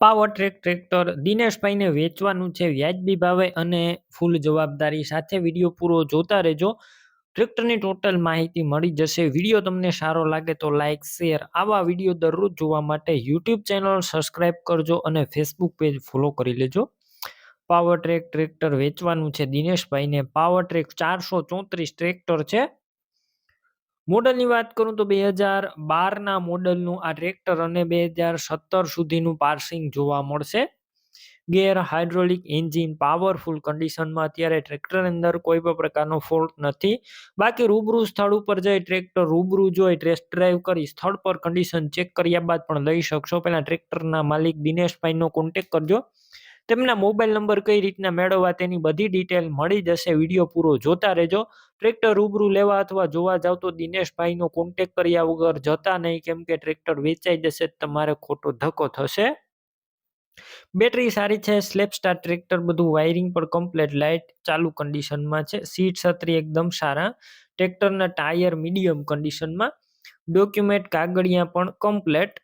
Power track tractor દિનેશભાઈને વેચવાનું છે વ્યાજબી ભાવે અને ફૂલ જવાબદારી સાથે. વિડીયો પૂરો જોતા રહેજો. ટ્રેક્ટરની ટોટલ માહિતી મળી જશે. વિડીયો તમને સારો લાગે તો લાઇક શેર. આવા વિડીયો દરરોજ જોવા માટે યુટ્યુબ ચેનલ સબસ્ક્રાઇબ કરજો અને ફેસબુક પેજ ફોલો કરી લેજો. પાવર ટ્રેક ટ્રેક્ટર વેચવાનું છે દિનેશભાઈને. પાવર ટ્રેક 434 ટ્રેક્ટર છે. મોડલની વાત કરું તો 2012ના મોડલનું આ ટ્રેક્ટર અને 2017 સુધીનું પાર્સિંગ જોવા મળશે. ગેર હાઇડ્રોલિક એન્જિન પાવરફુલ કન્ડિશનમાં અત્યારે ટ્રેક્ટરની અંદર કોઈ પણ પ્રકારનો ફોલ્ટ નથી. બાકી રૂબરૂ સ્થળ ઉપર જઈ ટ્રેક્ટર રૂબરૂ જોઈ ટેસ્ટ ડ્રાઈવ કરી સ્થળ પર કન્ડિશન ચેક કર્યા બાદ પણ લઈ શકશો. પહેલા ટ્રેક્ટરના માલિક દિનેશભાઈનો કોન્ટેક કરજો. તેમના મોબાઈલ નંબર કઈ રીતના મેળવવા તેની બધી ડિટેલ મળી જશે. વિડીયો પૂરો જોતા રહેજો. ટ્રેક્ટર રૂબરૂ લેવા અથવા જોવા જાવ તો દિનેશભાઈનો કોન્ટેક કર્યા વગર જતા નહીં, કેમ કે ટ્રેક્ટર વેચાઈ જશે તમારે ખોટો ધક્કો થશે. બેટરી સારી છે. સ્લેપ સ્ટાર ટ્રેક્ટર, બધું વાયરિંગ પણ કમ્પ્લીટ, લાઇટ ચાલુ કન્ડિશનમાં છે. સીટ છત્રી એકદમ સારા. ટ્રેક્ટરના ટાયર મીડિયમ કન્ડિશનમાં. ડોક્યુમેન્ટ કાગળિયા પણ કમ્પ્લીટ.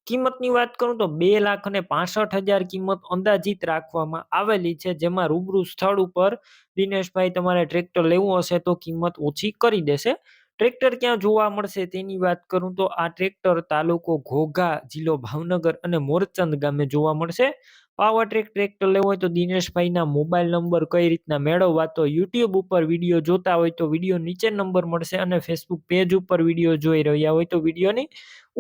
કિંમતની વાત કરું તો 2,65,000 કિંમત અંદાજિત રાખવામાં આવેલી છે, જેમાં રૂબરૂ સ્થળ ઉપર દિનેશભાઈ તમારે ટ્રેક્ટર લેવું હશે તો કિંમત ઓછી કરી દેશે. ટ્રેક્ટર ક્યાં જોવા મળશે તેની વાત કરું તો આ ટ્રેક્ટર તાલુકો ઘોઘા, જિલ્લો ભાવનગર અને મોરચંદ ગામે જોવા મળશે. પાવર ટ્રેક ટ્રેક્ટર લેવું હોય તો દિનેશભાઈના મોબાઈલ નંબર કઈ રીતના મેળવવા, તો યુટ્યુબ ઉપર વિડીયો જોતા હોય તો વિડીયો નીચે નંબર મળશે અને ફેસબુક પેજ ઉપર વિડીયો જોઈ રહ્યા હોય તો વિડીયોની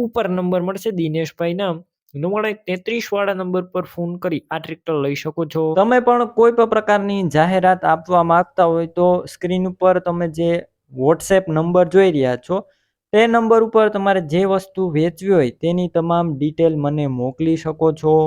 ઉપર નંબર મળશે. દિનેશભાઈના 33 વાળા નંબર પર ફોન કરી આ ટ્રેક્ટર લઈ શકો છો. તમે પણ કોઈ પણ પ્રકારની જાહેરાત આપવા માંગતા હોય તો સ્ક્રીન ઉપર તમે જે વોટ્સએપ નંબર જોઈ રહ્યા છો તે નંબર ઉપર તમારે જે વસ્તુ વેચવી હોય તેની તમામ ડિટેલ મને મોકલી શકો છો.